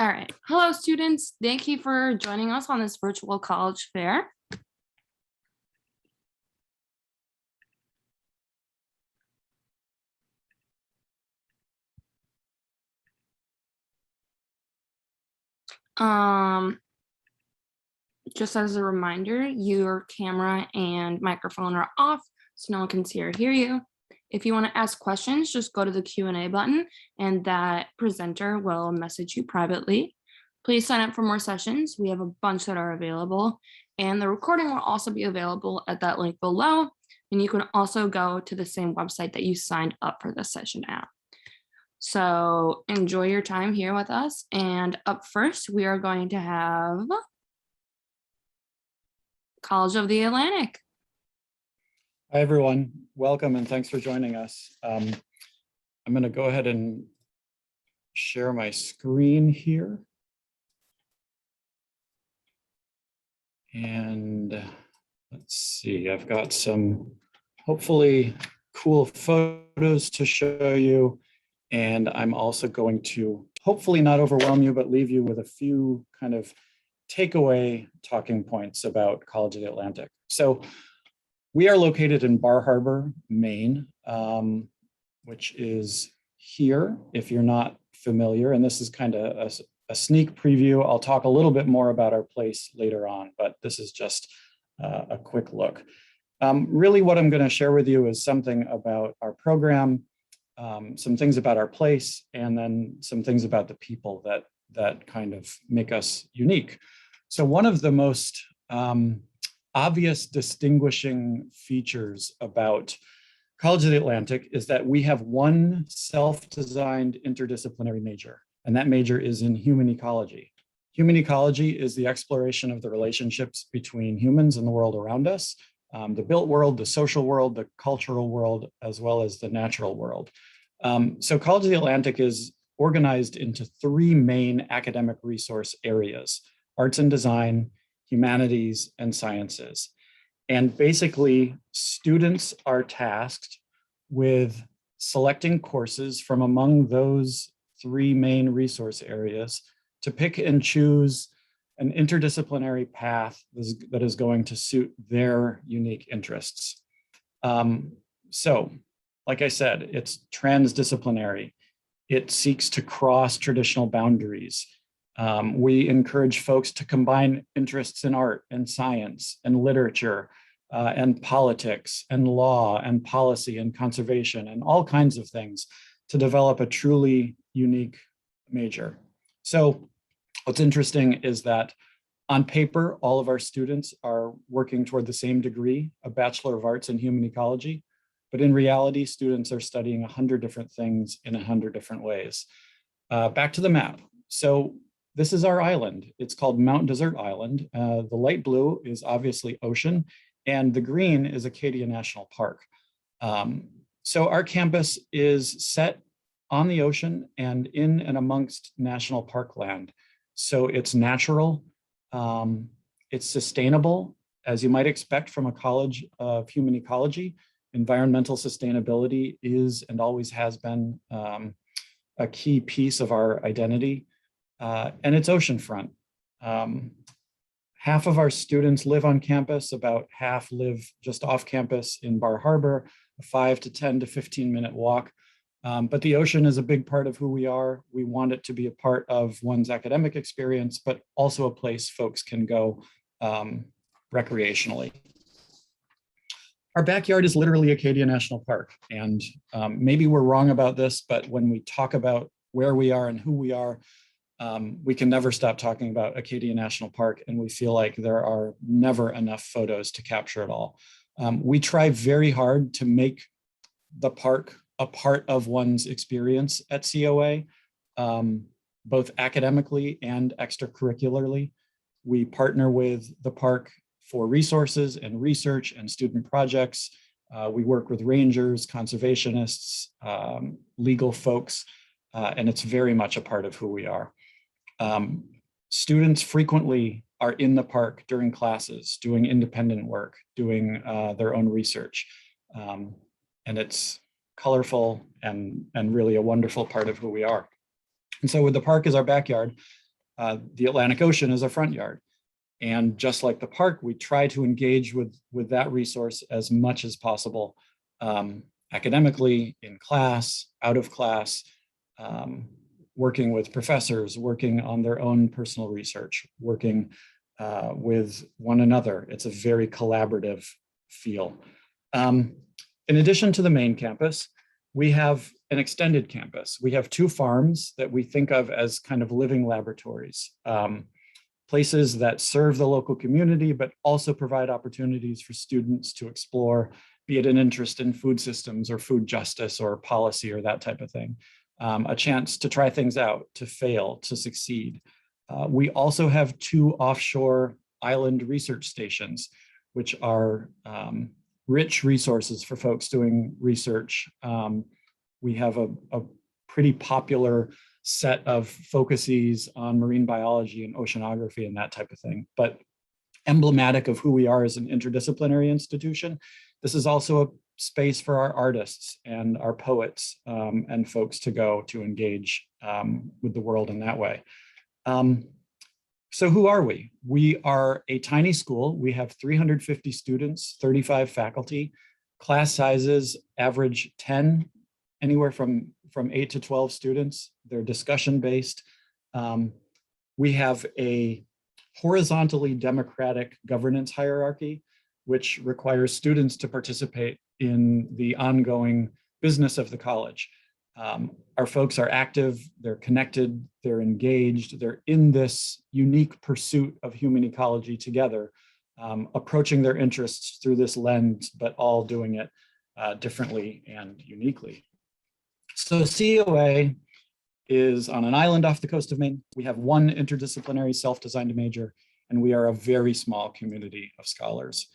All right. Hello, students. Thank you for joining us on this virtual college fair. Just as a reminder, your camera and microphone are off, so no one can see or hear you. If you want to ask questions, just go to the Q&A button and that presenter will message you privately. Please sign up for more sessions. We have a bunch that are available, and the recording will also be available at that link below. And you can also go to the same website that you signed up for this session at. So enjoy your time here with us. And up first, we are going to have College of the Atlantic. Hi, everyone. Welcome and thanks for joining us. I'm going to go ahead and share my screen here. And let's see, I've got some hopefully cool photos to show you. And I'm also going to hopefully not overwhelm you, but leave you with a few kind of takeaway talking points about College of the Atlantic. So we are located in Bar Harbor, Maine, which is here if you're not familiar. And this is kind of a sneak preview. I'll talk a little bit more about our place later on, but this is just a quick look. Really what I'm going to share with you is something about our program, some things about our place, and then some things about the people that kind of make us unique. So one of the most obvious distinguishing features about College of the Atlantic is that we have one self-designed interdisciplinary major, and that major is in human ecology. Human ecology is the exploration of the relationships between humans and the world around us, the built world, the social world, the cultural world, as well as the natural world. So College of the Atlantic is organized into three main academic resource areas: arts and design, humanities, and sciences. And basically, students are tasked with selecting courses from among those three main resource areas to pick and choose an interdisciplinary path that is going to suit their unique interests. So, like I said, it's transdisciplinary. It seeks to cross traditional boundaries. We encourage folks to combine interests in art and science and literature and politics and law and policy and conservation and all kinds of things to develop a truly unique major. So what's interesting is that on paper, all of our students are working toward the same degree, a Bachelor of Arts in Human Ecology, but in reality, students are studying 100 different things in 100 different ways. Back to the map. So this is our island. It's called Mount Desert Island. The light blue is obviously ocean, and the green is Acadia National Park. So our campus is set on the ocean and in and amongst national park land. So it's natural, it's sustainable, as you might expect from a college of human ecology. Environmental sustainability is and always has been a key piece of our identity. And it's oceanfront. Half of our students live on campus, about half live just off campus in Bar Harbor, a 5 to 10 to 15-minute walk. But the ocean is a big part of who we are. We want it to be a part of one's academic experience, but also a place folks can go recreationally. Our backyard is literally Acadia National Park. And maybe we're wrong about this, but when we talk about where we are and who we are, we can never stop talking about Acadia National Park, and we feel like there are never enough photos to capture it all. We try very hard to make the park a part of one's experience at COA, both academically and extracurricularly. We partner with the park for resources and research and student projects. We work with rangers, conservationists, legal folks, and it's very much a part of who we are. Students frequently are in the park during classes, doing independent work, doing their own research. And it's colorful and really a wonderful part of who we are. And so with the park as our backyard, the Atlantic Ocean is a front yard. And just like the park, we try to engage with that resource as much as possible, academically, in class, out of class, working with professors, working on their own personal research, working with one another. It's a very collaborative feel. In addition to the main campus, we have an extended campus. We have 2 farms that we think of as kind of living laboratories, places that serve the local community, but also provide opportunities for students to explore, be it an interest in food systems or food justice or policy or that type of thing. A chance to try things out, to fail, to succeed. We also have 2 offshore island research stations, which are rich resources for folks doing research. We have a pretty popular set of focuses on marine biology and oceanography and that type of thing. But emblematic of who we are as an interdisciplinary institution, this is also a space for our artists and our poets and folks to go to engage with the world in that way. So who are we? We are a tiny school. We have 350 students, 35 faculty. Class sizes average 10, anywhere from 8 to 12 students. They're discussion based. We have a horizontally democratic governance hierarchy, which requires students to participate in the ongoing business of the college. Our folks are active, they're connected, they're engaged, they're in this unique pursuit of human ecology together, approaching their interests through this lens, but all doing it differently and uniquely. So COA is on an island off the coast of Maine. We have 1 interdisciplinary self-designed major, and we are a very small community of scholars.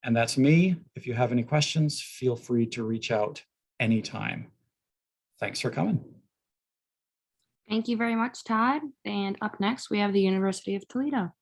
And that's me. If you have any questions, feel free to reach out anytime. Thanks for coming. Thank you very much, Todd. And up next, we have the University of Toledo.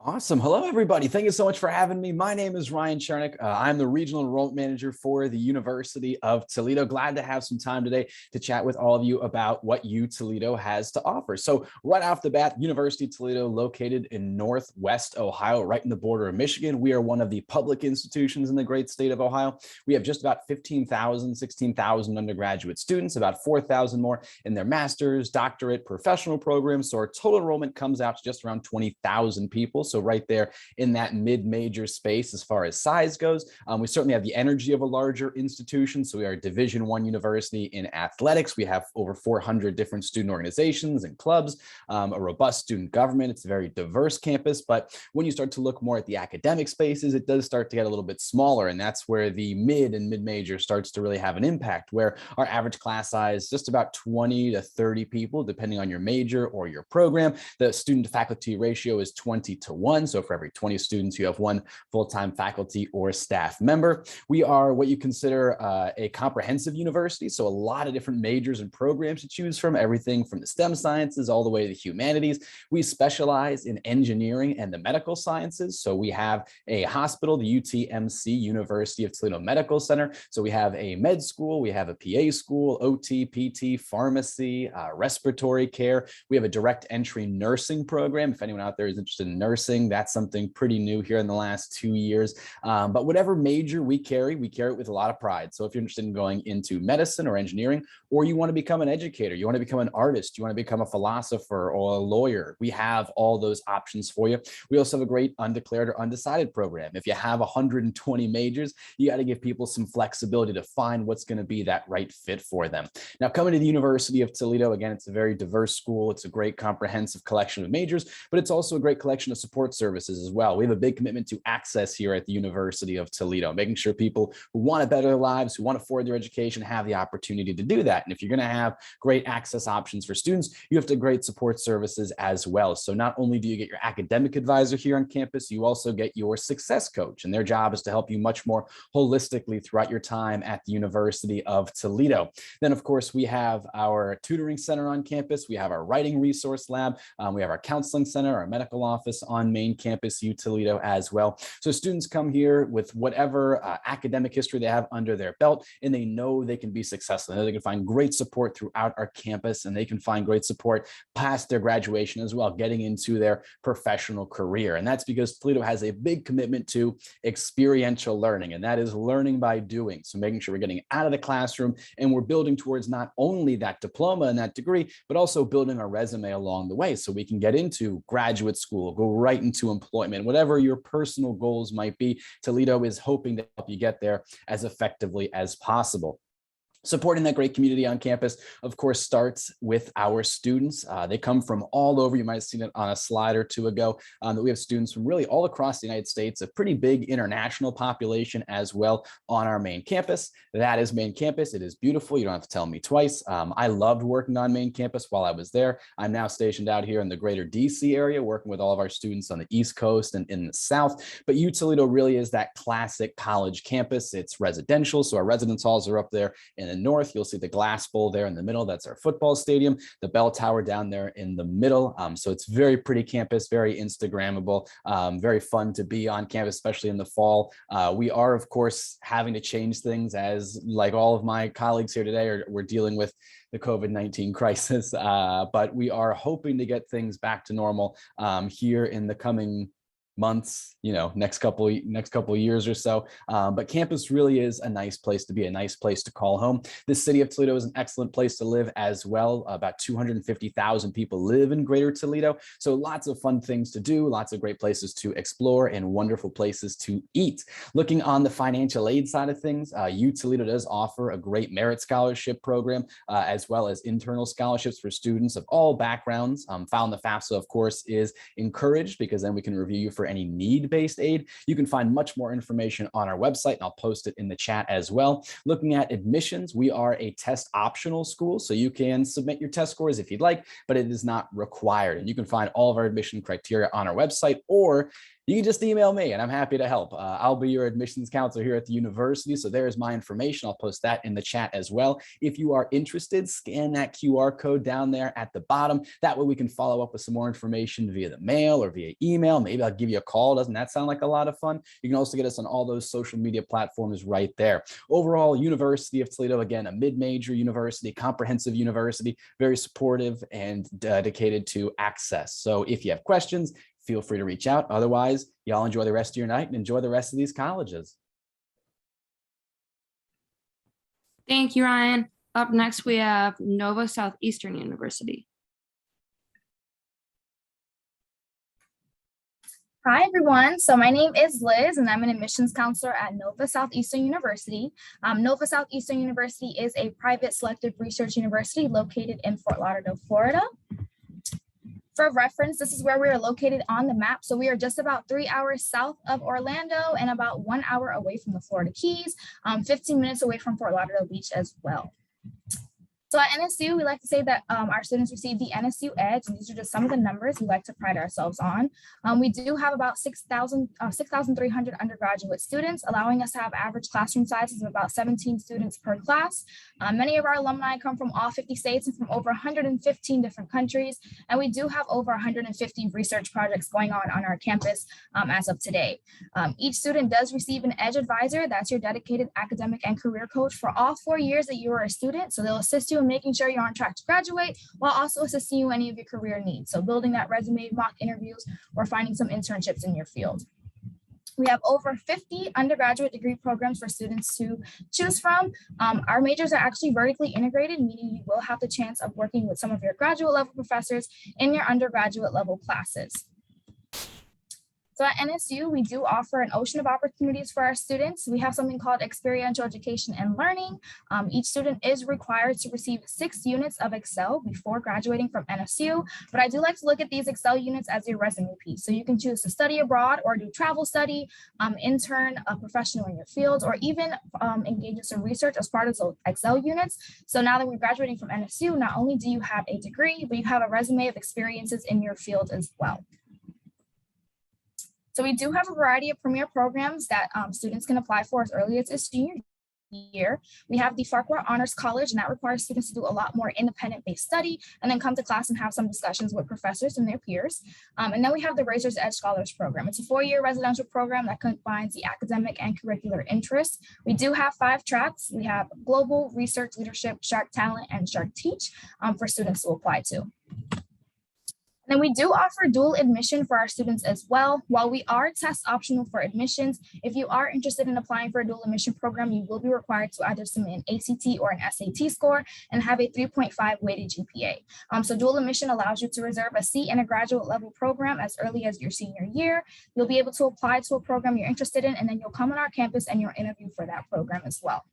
Awesome. Hello, everybody. Thank you so much for having me. My name is Ryan Chernick. I'm the Regional Enrollment Manager for the University of Toledo. Glad to have some time today to chat with all of you about what Toledo has to offer. So right off the bat, University of Toledo, located in Northwest Ohio, right in the border of Michigan. We are one of the public institutions in the great state of Ohio. We have just about 15,000, 16,000 undergraduate students, about 4,000 more in their master's, doctorate, professional programs. So our total enrollment comes out to just around 20,000 people. So right there in that mid-major space as far as size goes. We certainly have the energy of a larger institution. So we are a Division I university in athletics. We have over 400 different student organizations and clubs, a robust student government. It's a very diverse campus. But when you start to look more at the academic spaces, it does start to get a little bit smaller. And that's where the mid-major starts to really have an impact, where our average class size is just about 20 to 30 people, depending on your major or your program. The student to faculty ratio is 20:1. So for every 20 students, you have 1 full-time faculty or staff member. We are what you consider a comprehensive university. So a lot of different majors and programs to choose from, everything from the STEM sciences all the way to the humanities. We specialize in engineering and the medical sciences. So we have a hospital, the UTMC, University of Toledo Medical Center. So we have a med school, we have a PA school, OT, PT, pharmacy, respiratory care. We have a direct entry nursing program. If anyone out there is interested in nursing, that's something pretty new here in the last 2 years. But whatever major we carry it with a lot of pride. So if you're interested in going into medicine or engineering, or you want to become an educator, you want to become an artist, you want to become a philosopher or a lawyer, we have all those options for you. We also have a great undeclared or undecided program. If you have 120 majors, you got to give people some flexibility to find what's going to be that right fit for them. Now, coming to the University of Toledo, again, it's a very diverse school. It's a great comprehensive collection of majors, but it's also a great collection of support services as well. We have a big commitment to access here at the University of Toledo, making sure people who want to better their lives, who want to forward their education, have the opportunity to do that. And if you're going to have great access options for students, you have to have great support services as well. So not only do you get your academic advisor here on campus, you also get your success coach, and their job is to help you much more holistically throughout your time at the University of Toledo. Then, of course, we have our tutoring center on campus. We have our writing resource lab. We have our counseling center, our medical office on on main campus U Toledo as well. So students come here with whatever academic history they have under their belt, and they know they can be successful. They know they can find great support throughout our campus, and they can find great support past their graduation as well, getting into their professional career. And that's because Toledo has a big commitment to experiential learning, and that is learning by doing. So making sure we're getting out of the classroom and we're building towards not only that diploma and that degree, but also building our resume along the way so we can get into graduate school, go right into employment, whatever your personal goals might be. Toledo is hoping to help you get there as effectively as possible. Supporting that great community on campus, of course, starts with our students. They come from all over. You might have seen it on a slide or two ago, that we have students from really all across the United States, a pretty big international population as well on our main campus. That is main campus. It is beautiful. You don't have to tell me twice. I loved working on main campus while I was there. I'm now stationed out here in the greater DC area, working with all of our students on the East Coast and in the South. But U Toledo really is that classic college campus. It's residential, so our residence halls are up there in the north. You'll see the glass bowl there in the middle. That's our football stadium, the bell tower down there in the middle. So it's very pretty campus, very Instagrammable, very fun to be on campus, especially in the fall. We are, of course, having to change things, as like all of my colleagues here today we're dealing with the COVID-19 crisis, but we are hoping to get things back to normal here in the coming months, next couple of years or so. But campus really is a nice place to be, a nice place to call home. The city of Toledo is an excellent place to live as well. About 250,000 people live in greater Toledo. So lots of fun things to do, lots of great places to explore, and wonderful places to eat. Looking on the financial aid side of things, U Toledo does offer a great merit scholarship program, as well as internal scholarships for students of all backgrounds. Found the FAFSA, of course, is encouraged, because then we can review you for any need-based aid. You can find much more information on our website, and I'll post it in the chat as well. Looking at admissions, we are a test optional school, so you can submit your test scores if you'd like, but it is not required. And you can find all of our admission criteria on our website, or you can just email me and I'm happy to help. I'll be your admissions counselor here at the university. So there's my information. I'll post that in the chat as well. If you are interested, scan that QR code down there at the bottom. That way we can follow up with some more information via the mail or via email. Maybe I'll give you a call. Doesn't that sound like a lot of fun? You can also get us on all those social media platforms right there. Overall, University of Toledo, again, a mid-major university, comprehensive university, very supportive and dedicated to access. So if you have questions, feel free to reach out. Otherwise, y'all enjoy the rest of your night and enjoy the rest of these colleges. Thank you, Ryan. Up next, we have Nova Southeastern University. Hi, everyone. So my name is Liz, and I'm an admissions counselor at Nova Southeastern University. Nova Southeastern University is a private selective research university located in Fort Lauderdale, Florida. For reference, this is where we are located on the map. So we are just about 3 hours south of Orlando and about 1 hour away from the Florida Keys, 15 minutes away from Fort Lauderdale Beach as well. So at NSU, we like to say that our students receive the NSU Edge, and these are just some of the numbers we like to pride ourselves on. We do have about 6,300 undergraduate students, allowing us to have average classroom sizes of about 17 students per class. Many of our alumni come from all 50 states and from over 115 different countries, and we do have over 150 research projects going on our campus as of today. Each student does receive an Edge advisor. That's your dedicated academic and career coach for all 4 years that you are a student. So they'll assist you in making sure you're on track to graduate, while also assisting you in any of your career needs. So building that resume, mock interviews, or finding some internships in your field. We have over 50 undergraduate degree programs for students to choose from. Our majors are actually vertically integrated, meaning you will have the chance of working with some of your graduate level professors in your undergraduate level classes. So at NSU, we do offer an ocean of opportunities for our students. We have something called experiential education and learning. Each student is required to receive 6 units of Excel before graduating from NSU, but I do like to look at these Excel units as your resume piece. So you can choose to study abroad or do travel study, intern, a professional in your field, or even engage in some research as part of those Excel units. So now that we're graduating from NSU, not only do you have a degree, but you have a resume of experiences in your field as well. So we do have a variety of premier programs that students can apply for as early as a senior year. We have the Farquhar Honors College, and that requires students to do a lot more independent-based study and then come to class and have some discussions with professors and their peers. And then we have the Razor's Edge Scholars Program. It's a 4-year residential program that combines the academic and curricular interests. We do have 5 tracks. We have Global, Research, Leadership, Shark Talent, and Shark Teach for students to apply to. And then we do offer dual admission for our students as well. While we are test optional for admissions, if you are interested in applying for a dual admission program, you will be required to either submit an ACT or an SAT score and have a 3.5 weighted GPA. So dual admission allows you to reserve a seat in a graduate level program as early as your senior year. You'll be able to apply to a program you're interested in, and then you'll come on our campus and you'll interview for that program as well.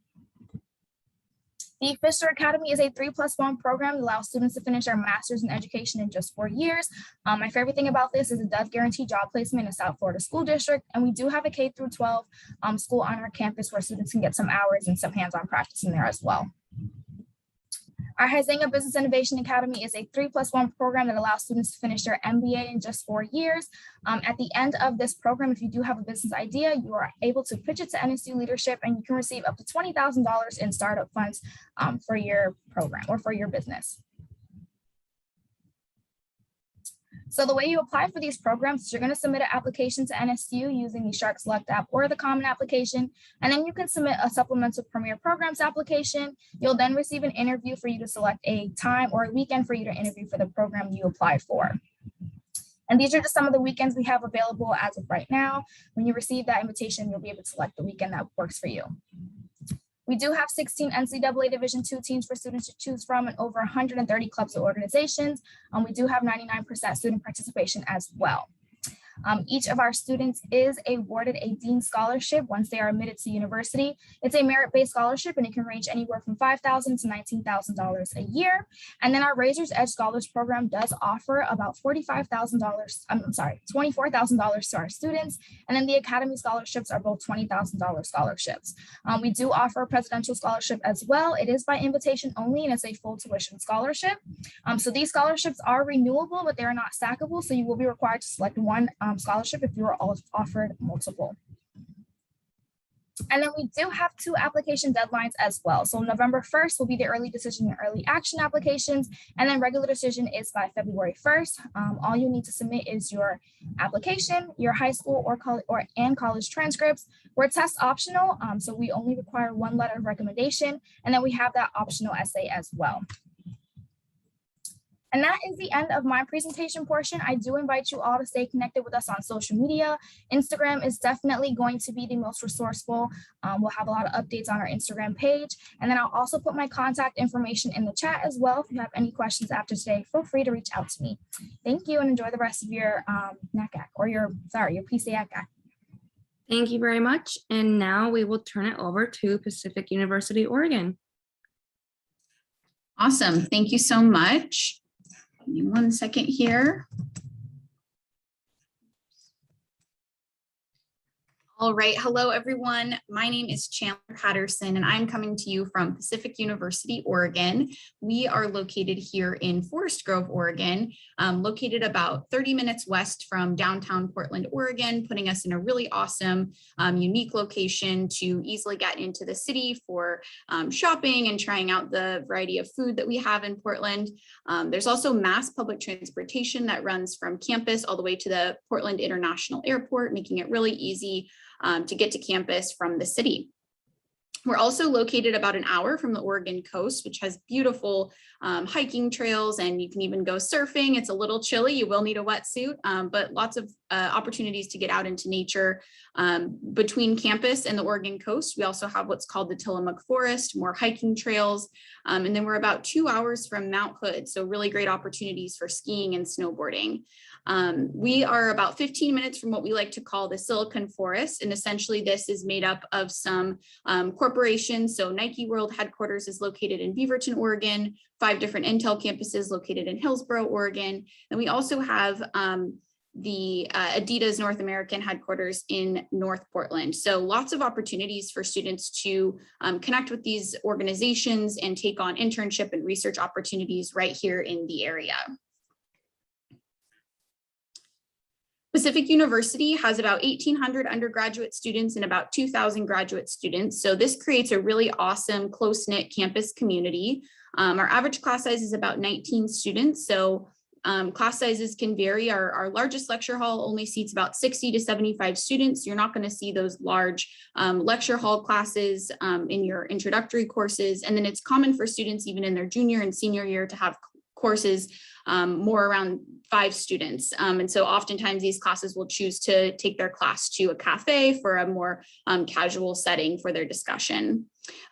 The Fisher Academy is a 3+1 program that allows students to finish their master's in education in just 4 years. My favorite thing about this is it does guarantee job placement in South Florida School District, and we do have a K-12 school on our campus where students can get some hours and some hands-on practice in there as well. Our Huizenga Business Innovation Academy is a 3+1 program that allows students to finish their MBA in just 4 years. At the end of this program, if you do have a business idea, you are able to pitch it to NSU leadership and you can receive up to $20,000 in startup funds for your program or for your business. So the way you apply for these programs is you're going to submit an application to NSU using the Shark Select app or the Common application, and then you can submit a supplemental Premier Programs application. You'll then receive an interview for you to select a time or a weekend for you to interview for the program you applied for. And these are just some of the weekends we have available as of right now. When you receive that invitation, you'll be able to select the weekend that works for you. We do have 16 NCAA Division II teams for students to choose from and over 130 clubs or organizations. We do have 99% student participation as well. Each of our students is awarded a Dean Scholarship once they are admitted to university. It's a merit-based scholarship and it can range anywhere from $5,000 to $19,000 a year. And then our Razor's Edge Scholars Program does offer about $24,000 to our students. And then the Academy scholarships are both $20,000 scholarships. We do offer a presidential scholarship as well. It is by invitation only and it's a full tuition scholarship. So these scholarships are renewable, but they are not stackable. So you will be required to select one scholarship if you are offered multiple. And then we do have 2 application deadlines as well. So November 1st will be the early decision and early action applications, and then regular decision is by February 1st. All you need to submit is your application, your high school or college transcripts. We're test optional, so we only require 1 letter of recommendation, and then we have that optional essay as well. And that is the end of my presentation portion. I do invite you all to stay connected with us on social media. Instagram is definitely going to be the most resourceful. We'll have a lot of updates on our Instagram page. And then I'll also put my contact information in the chat as well. If you have any questions after today, feel free to reach out to me. Thank you and enjoy the rest of your NACAC or your PCACAC. Thank you very much. And now we will turn it over to Pacific University, Oregon. Awesome. Thank you so much. Give me 1 second here. All right. Hello, everyone. My name is Chandler Patterson, and I'm coming to you from Pacific University, Oregon. We are located here in Forest Grove, Oregon, located about 30 minutes west from downtown Portland, Oregon, putting us in a really awesome, unique location to easily get into the city for shopping and trying out the variety of food that we have in Portland. There's also mass public transportation that runs from campus all the way to the Portland International Airport, making it really easy to get to campus from the city. We're also located about an hour from the Oregon coast, which has beautiful hiking trails, and you can even go surfing. It's a little chilly, you will need a wetsuit, but lots of opportunities to get out into nature. Between campus and the Oregon coast, we also have what's called the Tillamook Forest, more hiking trails, and then we're about 2 hours from Mount Hood, so really great opportunities for skiing and snowboarding. We are about 15 minutes from what we like to call the Silicon Forest, and essentially this is made up of some corporations. So Nike World headquarters is located in Beaverton, Oregon, 5 different Intel campuses located in Hillsboro, Oregon, and we also have the Adidas North American headquarters in North Portland. So lots of opportunities for students to connect with these organizations and take on internship and research opportunities right here in the area. Pacific University has about 1,800 undergraduate students and about 2,000 graduate students. So this creates a really awesome, close-knit campus community. Our average class size is about 19 students. So class sizes can vary. Our largest lecture hall only seats about 60 to 75 students. You're not going to see those large lecture hall classes in your introductory courses. And then it's common for students even in their junior and senior year to have courses more around 5 students. And so oftentimes these classes will choose to take their class to a cafe for a more casual setting for their discussion.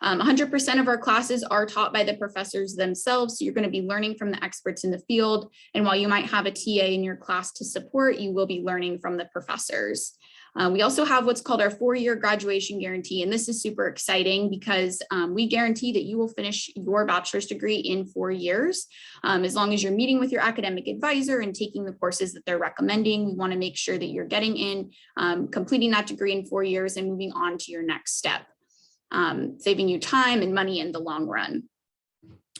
100% of our classes are taught by the professors themselves. So you're going to be learning from the experts in the field. And while you might have a TA in your class to support, you will be learning from the professors. We also have what's called our 4-year graduation guarantee. And this is super exciting because we guarantee that you will finish your bachelor's degree in 4 years. As long as you're meeting with your academic advisor and taking the courses that they're recommending, we want to make sure that you're getting in, completing that degree in 4 years and moving on to your next step, saving you time and money in the long run.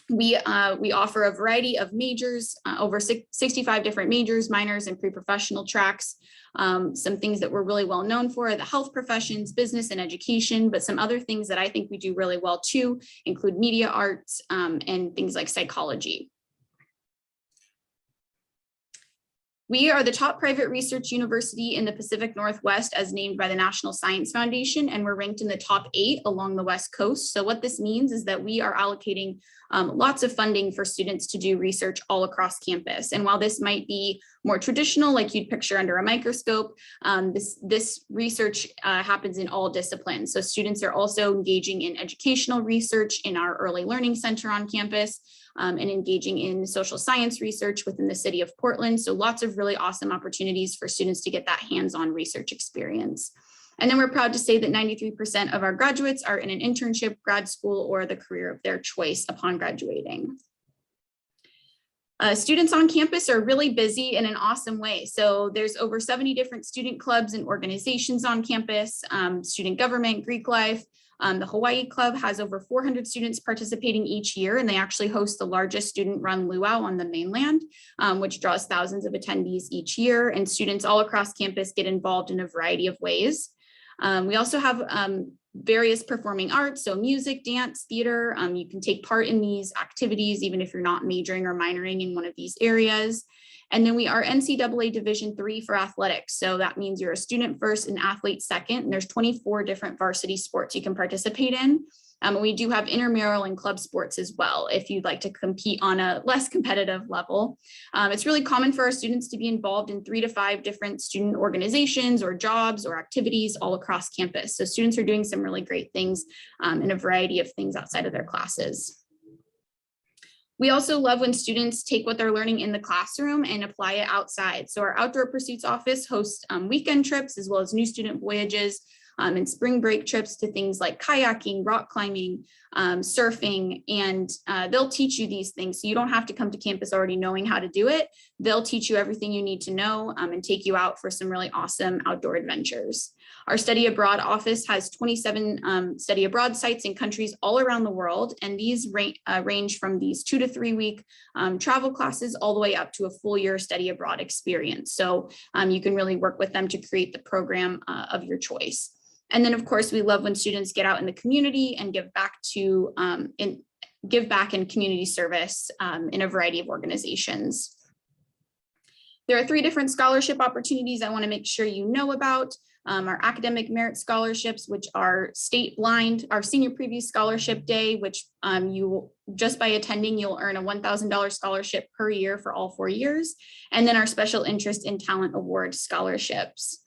We offer a variety of majors, over 65 different majors, minors, and pre-professional tracks. Some things that we're really well known for are the health professions, business, and education, but some other things that I think we do really well too include media arts and things like psychology. We are the top private research university in the Pacific Northwest as named by the National Science Foundation, and we're ranked in the top 8 along the West Coast. So what this means is that we are allocating lots of funding for students to do research all across campus. And while this might be more traditional, like you'd picture under a microscope, this research happens in all disciplines. So students are also engaging in educational research in our early learning center on campus, and engaging in social science research within the city of Portland. So lots of really awesome opportunities for students to get that hands-on research experience. And then we're proud to say that 93% of our graduates are in an internship, grad school, or the career of their choice upon graduating. Students on campus are really busy in an awesome way. So there's over 70 different student clubs and organizations on campus, student government, Greek life. The Hawaii Club has over 400 students participating each year, and they actually host the largest student-run luau on the mainland, which draws thousands of attendees each year, and students all across campus get involved in a variety of ways. We also have various performing arts, so music, dance, theater. You can take part in these activities even if you're not majoring or minoring in one of these areas. And then we are NCAA Division III for athletics. So that means you're a student first and athlete second. And there's 24 different varsity sports you can participate in. We do have intramural and club sports as well, if you'd like to compete on a less competitive level. It's really common for our students to be involved in 3 to 5 different student organizations or jobs or activities all across campus. So students are doing some really great things in a variety of things outside of their classes. We also love when students take what they're learning in the classroom and apply it outside. So our Outdoor Pursuits office hosts weekend trips as well as new student voyages and spring break trips to things like kayaking, rock climbing, surfing, and they'll teach you these things. So you don't have to come to campus already knowing how to do it. They'll teach you everything you need to know and take you out for some really awesome outdoor adventures. Our study abroad office has 27 study abroad sites in countries all around the world. And these range from these 2 to 3 week travel classes all the way up to a full year study abroad experience. So you can really work with them to create the program of your choice. And then, of course, we love when students get out in the community and give back in community service in a variety of organizations. There are 3 different scholarship opportunities I want to make sure you know about. Our academic merit scholarships, which are state blind, our senior preview scholarship day, which you just by attending, you'll earn a $1,000 scholarship per year for all 4 years. And then our special interest in talent award scholarships.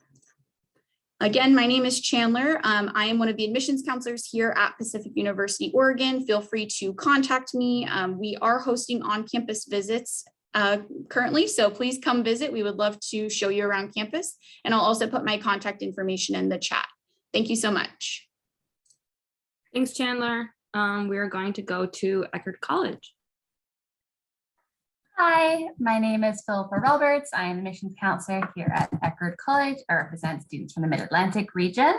Again, my name is Chandler. I am one of the admissions counselors here at Pacific University, Oregon. Feel free to contact me. We are hosting on-campus visits currently, so please come visit. We would love to show you around campus, and I'll also put my contact information in the chat. Thank you so much. Thanks, Chandler. We are going to go to Eckerd College. Hi, my name is Philippa Roberts. I am admissions counselor here at Eckerd College. I represent students from the Mid-Atlantic region.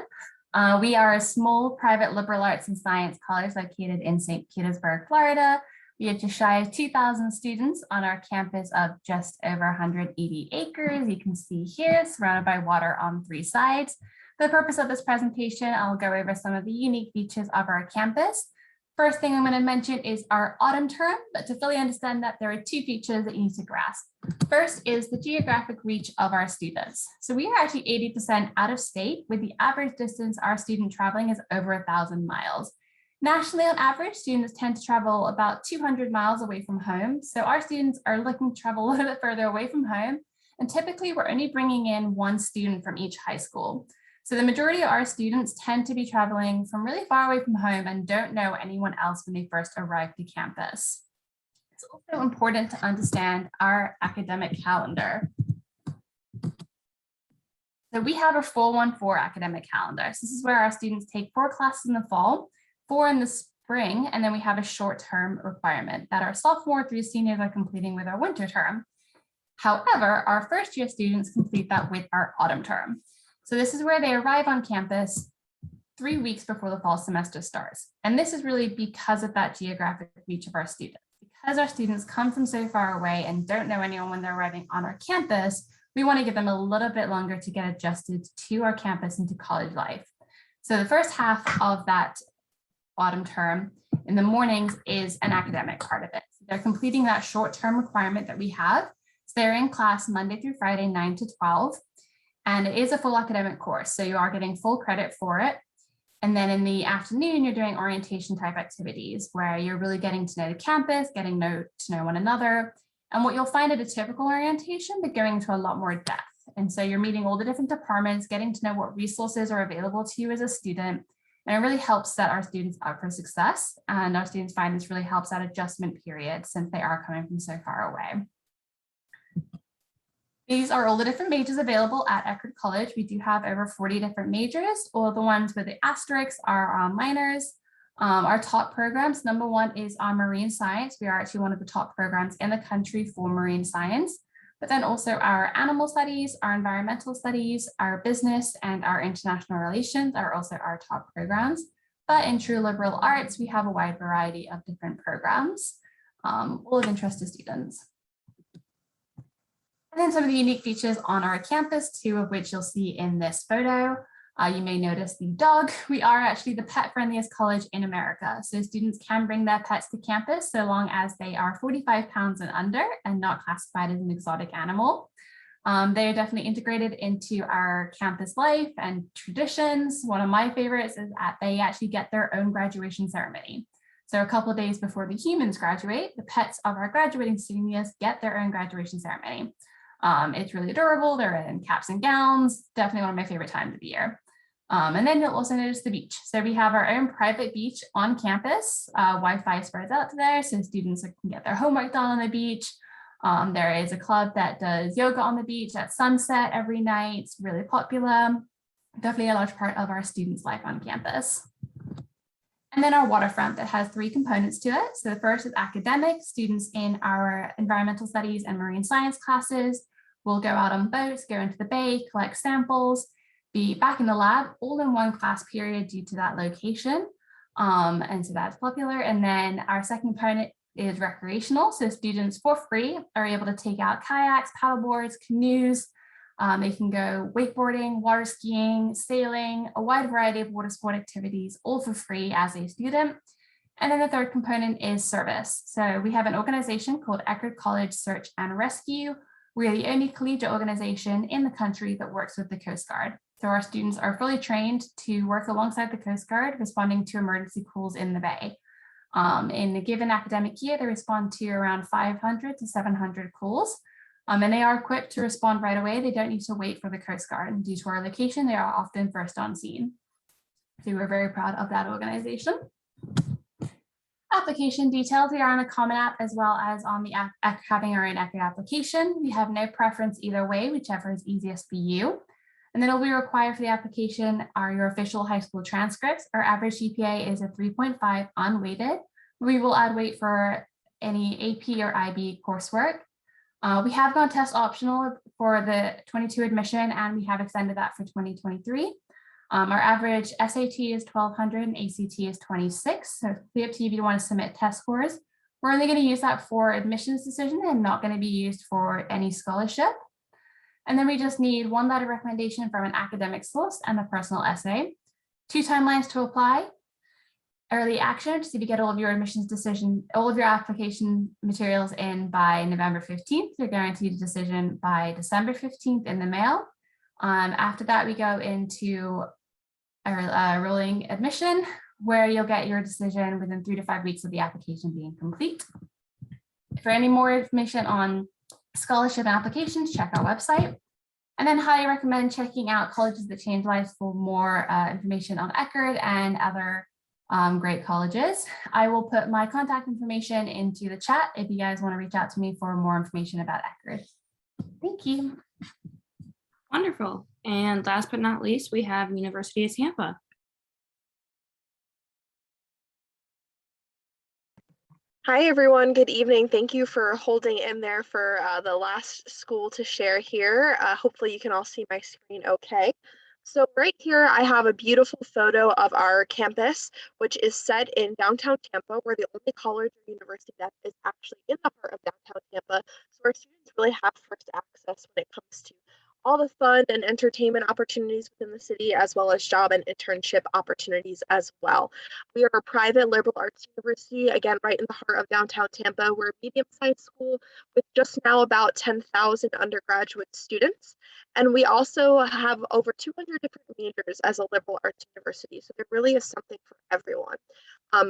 We are a small private liberal arts and science college located in St. Petersburg, Florida. We have just shy of 2,000 students on our campus of just over 180 acres. You can see here, surrounded by water on 3 sides. For the purpose of this presentation, I'll go over some of the unique features of our campus. First thing I'm going to mention is our autumn term, but to fully understand that, there are 2 features that you need to grasp. First is the geographic reach of our students. So we are actually 80% out of state, with the average distance our student traveling is over 1,000 miles. Nationally, on average, students tend to travel about 200 miles away from home. So our students are looking to travel a little bit further away from home. And typically, we're only bringing in 1 student from each high school. So the majority of our students tend to be traveling from really far away from home and don't know anyone else when they first arrive to campus. It's also important to understand our academic calendar. So we have a 4-1-4 academic calendar. So this is where our students take 4 classes in the fall, 4 in the spring, and then we have a short-term requirement that our sophomore through seniors are completing with our winter term. However, our first-year students complete that with our autumn term. So this is where they arrive on campus 3 weeks before the fall semester starts. And this is really because of that geographic reach of our students. Because our students come from so far away and don't know anyone when they're arriving on our campus, we want to give them a little bit longer to get adjusted to our campus and to college life. So the first half of that autumn term in the mornings is an academic part of it. So they're completing that short-term requirement that we have. So they're in class Monday through Friday, 9 to 12. And it is a full academic course, so you are getting full credit for it. And then in the afternoon, you're doing orientation type activities where you're really getting to know the campus, getting to know one another. And what you'll find at a typical orientation, but going into a lot more depth. And so you're meeting all the different departments, getting to know what resources are available to you as a student. And it really helps set our students up for success. And our students find this really helps that adjustment period since they are coming from so far away. These are all the different majors available at Eckerd College. We do have over 40 different majors. All the ones with the asterisks are minors. Our top programs, number 1 is our marine science. We are actually one of the top programs in the country for marine science, but then also our animal studies, our environmental studies, our business, and our international relations are also our top programs. But in true liberal arts, we have a wide variety of different programs, all of interest to students. And then some of the unique features on our campus, 2 of which you'll see in this photo. You may notice the dog. We are actually the pet friendliest college in America. So students can bring their pets to campus so long as they are 45 pounds and under and not classified as an exotic animal. They are definitely integrated into our campus life and traditions. One of my favorites is that they actually get their own graduation ceremony. So a couple of days before the humans graduate, the pets of our graduating seniors get their own graduation ceremony. It's really adorable. They're in caps and gowns, definitely one of my favorite times of the year. And then you'll also notice the beach. So we have our own private beach on campus. Wi-Fi spreads out to there so students can get their homework done on the beach. There is a club that does yoga on the beach at sunset every night. It's really popular. Definitely a large part of our students' life on campus. And then our waterfront that has 3 components to it. So the first is academic. Students in our environmental studies and marine science classes will go out on boats, go into the bay, collect samples, be back in the lab all in one class period due to that location. And so that's popular. And then our second component is recreational. So students for free are able to take out kayaks, paddleboards, canoes. They can go wakeboarding, water skiing, sailing, a wide variety of water sport activities, all for free as a student. And then the third component is service. So we have an organization called Eckerd College Search and Rescue. We're the only collegiate organization in the country that works with the Coast Guard. So our students are fully trained to work alongside the Coast Guard, responding to emergency calls in the Bay. In a given academic year, they respond to around 500 to 700 calls. And they are equipped to respond right away. They don't need to wait for the Coast Guard. And due to our location, they are often first on scene. So we're very proud of that organization. Application details, we are on the Common App as well as on the app, having our own Eckerd application. We have no preference either way, whichever is easiest for you. And then all we require for the application are your official high school transcripts. Our average GPA is a 3.5 unweighted. We will add weight for any AP or IB coursework. We have gone test optional for the 22 admission, and we have extended that for 2023. Our average SAT is 1200 and ACT is 26. So it's up to you if you want to submit test scores. We're only going to use that for admissions decision and not going to be used for any scholarship. And then we just need one letter recommendation from an academic source and a personal essay, 2 timelines to apply, early action, just if you get all of your admissions decision, all of your application materials in by November 15th, you're guaranteed a decision by December 15th in the mail. After that, we go into a rolling admission where you'll get your decision within 3 to 5 weeks of the application being complete. For any more information on scholarship and applications, check our website. And then highly recommend checking out Colleges That Change Lives for more information on Eckerd and other great colleges. I will put my contact information into the chat if you guys want to reach out to me for more information about Eckerd. Thank you. Wonderful. And last but not least, we have University of Tampa. Hi, everyone. Good evening. Thank you for holding in there for the last school to share here. Hopefully you can all see my screen okay. So right here, I have a beautiful photo of our campus, which is set in downtown Tampa. We're the only college or university that is actually in the heart of downtown Tampa. So our students really have first access when it comes to all the fun and entertainment opportunities within the city, as well as job and internship opportunities as well. We are a private liberal arts university, again, right in the heart of downtown Tampa. We're a medium-sized school with just now about 10,000 undergraduate students. And we also have over 200 different majors as a liberal arts university. So there really is something for everyone.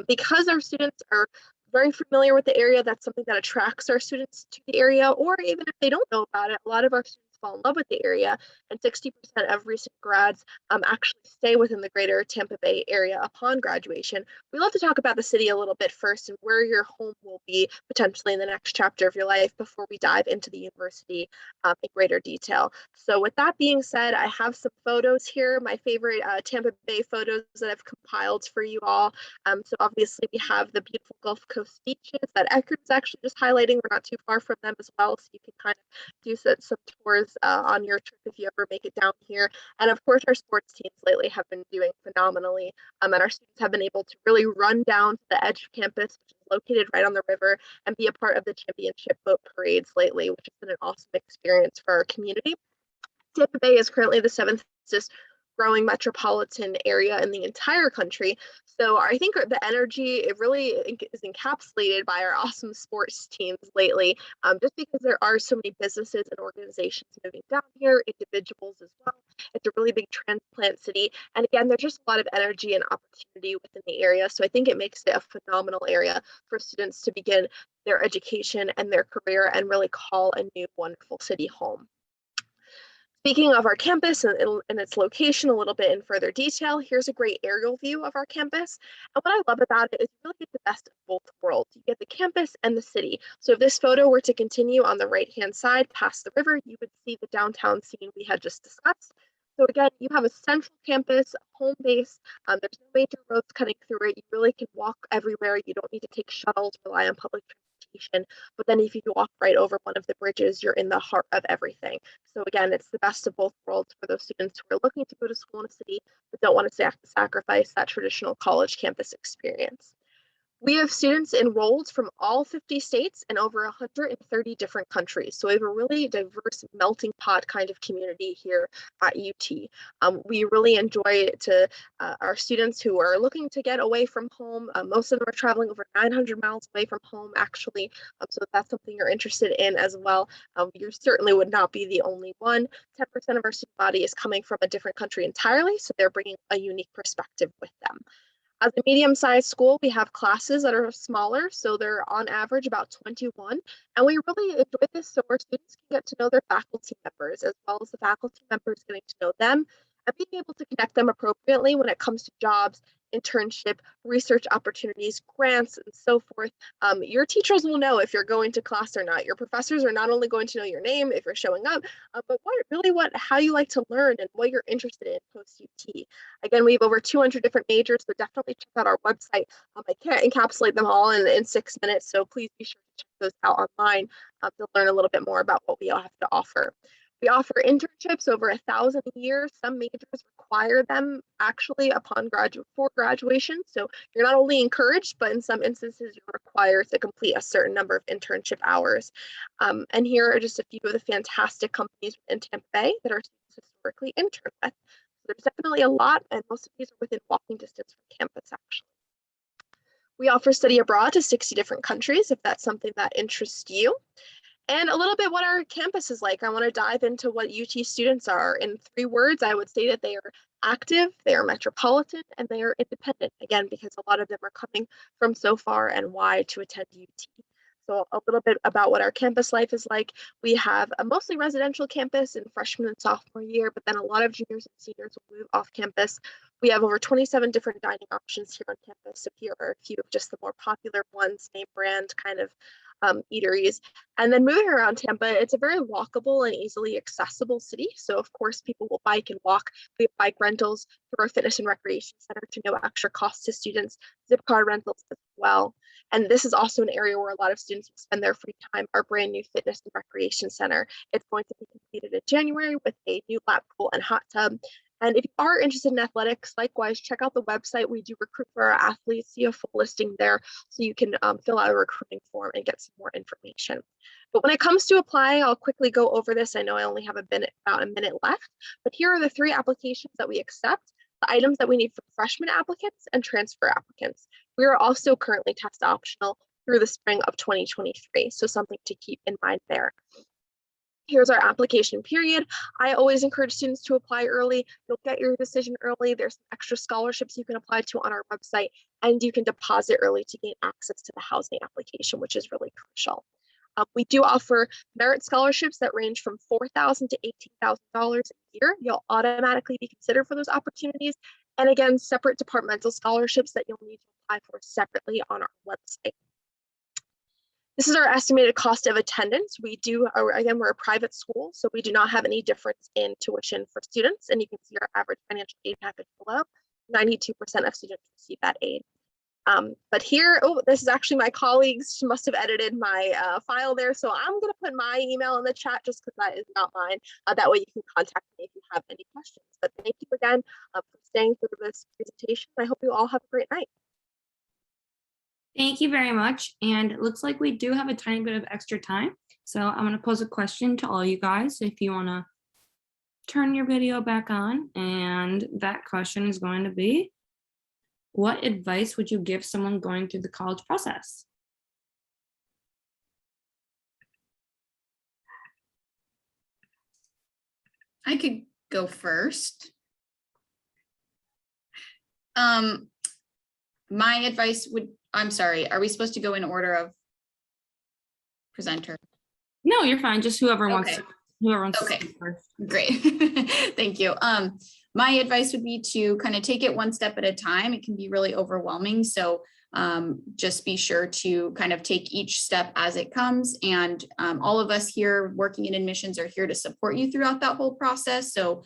Because our students are very familiar with the area, that's something that attracts our students to the area, or even if they don't know about it, a lot of our students fall in love with the area, and 60% of recent grads actually stay within the greater Tampa Bay area upon graduation. We love to talk about the city a little bit first and where your home will be potentially in the next chapter of your life before we dive into the university in greater detail. So with that being said, I have some photos here, my favorite Tampa Bay photos that I've compiled for you all. So obviously we have the beautiful Gulf Coast beaches that Eckerd is actually just highlighting. We're not too far from them as well, so you can kind of do some tours on your trip if you ever make it down here. And of course, our sports teams lately have been doing phenomenally. And our students have been able to really run down to the edge of campus, which is located right on the river, and be a part of the championship boat parades lately, which has been an awesome experience for our community. Tampa Bay is currently the 7th fastest growing metropolitan area in the entire country. So I think the energy, it really is encapsulated by our awesome sports teams lately, just because there are so many businesses and organizations moving down here, individuals as well. It's a really big transplant city. And again, there's just a lot of energy and opportunity within the area. So I think it makes it a phenomenal area for students to begin their education and their career and really call a new wonderful city home. Speaking of our campus and its location a little bit in further detail, here's a great aerial view of our campus. And what I love about it is you really get the best of both worlds. You get the campus and the city. So if this photo were to continue on the right-hand side past the river, you would see the downtown scene we had just discussed. So again, you have a central campus, home base. There's no major roads cutting through it. You really can walk everywhere. You don't need to take shuttles, rely on public transportation. But then if you walk right over one of the bridges, you're in the heart of everything. So again, it's the best of both worlds for those students who are looking to go to school in a city, but don't want to sacrifice that traditional college campus experience. We have students enrolled from all 50 states and over 130 different countries. So we have a really diverse melting pot kind of community here at UT. We really enjoy our students who are looking to get away from home. Most of them are traveling over 900 miles away from home, actually. So if that's something you're interested in as well, you certainly would not be the only one. 10% of our student body is coming from a different country entirely, so they're bringing a unique perspective with them. As a medium-sized school, we have classes that are smaller, so they're on average about 21, and we really enjoy this so our students can get to know their faculty members as well as the faculty members getting to know them and being able to connect them appropriately when it comes to jobs, internship, research opportunities, grants, and so forth. Your teachers will know if you're going to class or not. Your professors are not only going to know your name if you're showing up, but how you like to learn and what you're interested in post-UT. Again, we have over 200 different majors, so definitely check out our website. I can't encapsulate them all in 6 minutes, so please be sure to check those out online to learn a little bit more about what we all have to offer. We offer internships over 1,000 a year. Some majors require them actually upon graduation. So you're not only encouraged, but in some instances you're required to complete a certain number of internship hours. And here are just a few of the fantastic companies in Tampa Bay that our students historically intern with. There's definitely a lot, and most of these are within walking distance from campus, actually. We offer study abroad to 60 different countries, if that's something that interests you. And a little bit what our campus is like. I want to dive into what UT students are. In 3 words, I would say that they are active, they are metropolitan, and they are independent. Again, because a lot of them are coming from so far and wide to attend UT. So a little bit about what our campus life is like. We have a mostly residential campus in freshman and sophomore year, but then a lot of juniors and seniors will move off campus. We have over 27 different dining options here on campus. So here are a few of just the more popular ones, name brand kind of eateries. And then moving around Tampa, it's a very walkable and easily accessible city. So of course, people will bike and walk. We have bike rentals through our fitness and recreation center to no extra cost to students, zip car rentals as well. And this is also an area where a lot of students will spend their free time, our brand new fitness and recreation center. It's going to be completed in January with a new lap pool and hot tub. And if you are interested in athletics, likewise, check out the website. We do recruit for our athletes, see a full listing there so you can fill out a recruiting form and get some more information. But when it comes to applying, I'll quickly go over this. I know I only have about a minute left, but here are the 3 applications that we accept, the items that we need for freshman applicants and transfer applicants. We are also currently test optional through the spring of 2023, so something to keep in mind there. Here's our application period. I always encourage students to apply early. You'll get your decision early. There's some extra scholarships you can apply to on our website, and you can deposit early to gain access to the housing application, which is really crucial. We do offer merit scholarships that range from $4,000 to $18,000 a year. You'll automatically be considered for those opportunities. And again, separate departmental scholarships that you'll need to apply for separately on our website. This is our estimated cost of attendance. Again, we're a private school, so we do not have any difference in tuition for students. And you can see our average financial aid package below. 92% of students receive that aid. But here, this is actually my colleagues. She must have edited my file there. So I'm going to put my email in the chat just because that is not mine. That way you can contact me if you have any questions. But thank you again for staying through this presentation. I hope you all have a great night. Thank you very much. And it looks like we do have a tiny bit of extra time. So I'm going to pose a question to all you guys. If you want to turn your video back on, and that question is going to be, what advice would you give someone going through the college process? I could go first. My advice would, I'm sorry, are we supposed to go in order of presenter? No, you're fine. Just whoever wants to, Okay. speak first. Great. Thank you. My advice would be to kind of take it one step at a time. It can be really overwhelming. So just be sure to kind of take each step as it comes. And all of us here working in admissions are here to support you throughout that whole process. So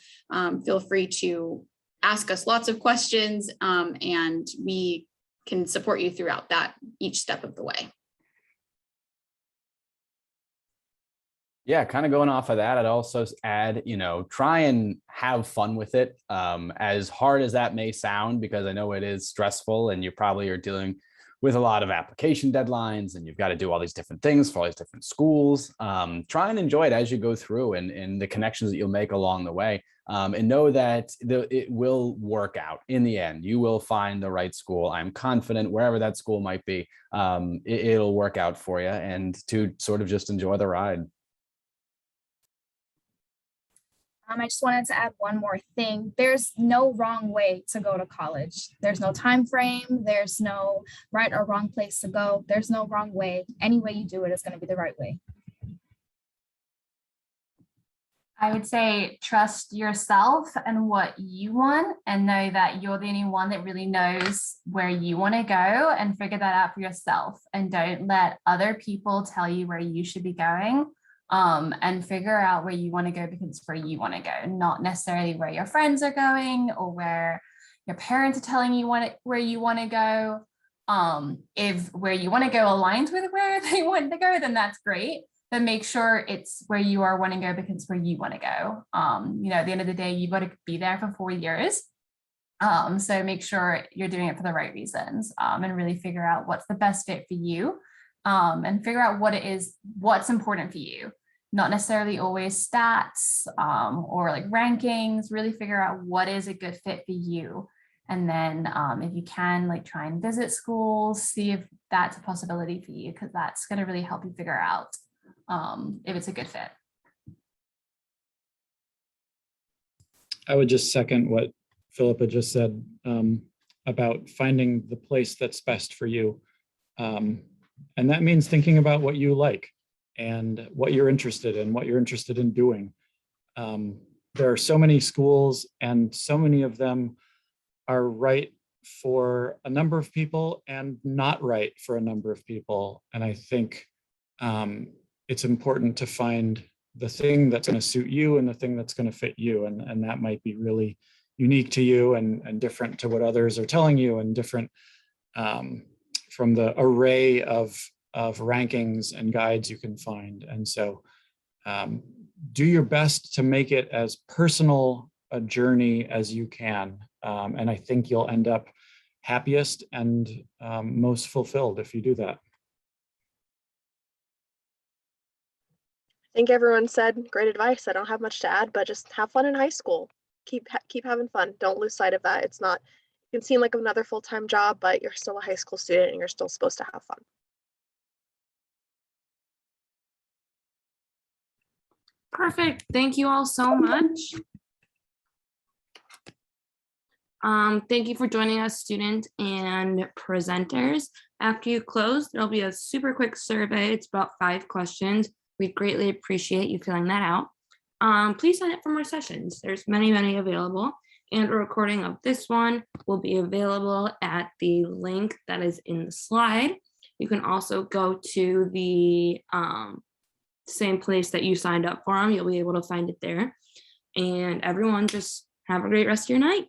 feel free to ask us lots of questions and we can support you throughout that each step of the way. Yeah, kind of going off of that, I'd also add, try and have fun with it. As hard as that may sound, because I know it is stressful and you probably are dealing with a lot of application deadlines and you've got to do all these different things for all these different schools. Try and enjoy it as you go through and the connections that you'll make along the way. And know that it will work out in the end. You will find the right school. I'm confident wherever that school might be, it'll work out for you, and to sort of just enjoy the ride. I just wanted to add one more thing. There's no wrong way to go to college. There's no time frame. There's no right or wrong place to go. There's no wrong way. Any way you do it is going to be the right way. I would say trust yourself and what you want, and know that you're the only one that really knows where you want to go, and figure that out for yourself. And don't let other people tell you where you should be going. And figure out where you want to go because it's where you want to go, not necessarily where your friends are going or where your parents are telling you where you want to go. If where you want to go aligns with where they want to go, then that's great. but make sure it's where you are wanting to go because it's where you want to go. At the end of the day, you've got to be there for 4 years. So make sure you're doing it for the right reasons, and really figure out what's the best fit for you, and figure out what's important for you. Not necessarily always stats, or like rankings. Really figure out what is a good fit for you. And then if you can, like, try and visit schools, see if that's a possibility for you, because that's going to really help you figure out if it's a good fit. I would just second what Philippa just said about finding the place that's best for you. And that means thinking about what you like and what you're interested in doing. There are so many schools, and so many of them are right for a number of people and not right for a number of people. And I think it's important to find the thing that's going to suit you and the thing that's going to fit you. And that might be really unique to you and different to what others are telling you, and different from the array of rankings and guides you can find. And so do your best to make it as personal a journey as you can. And I think you'll end up happiest and most fulfilled if you do that. I think everyone said great advice. I don't have much to add, but just have fun in high school. Keep having fun. Don't lose sight of that. It's not, it can seem like another full-time job, but you're still a high school student and you're still supposed to have fun. Perfect. Thank you all so much. Thank you for joining us, students and presenters. After you close, there'll be a super quick survey. It's about 5 questions. We'd greatly appreciate you filling that out. Please sign up for more sessions. There's many available, and a recording of this one will be available at the link that is in the slide. You can also go to the same place that you signed up for them. You'll be able to find it there. And everyone, just have a great rest of your night.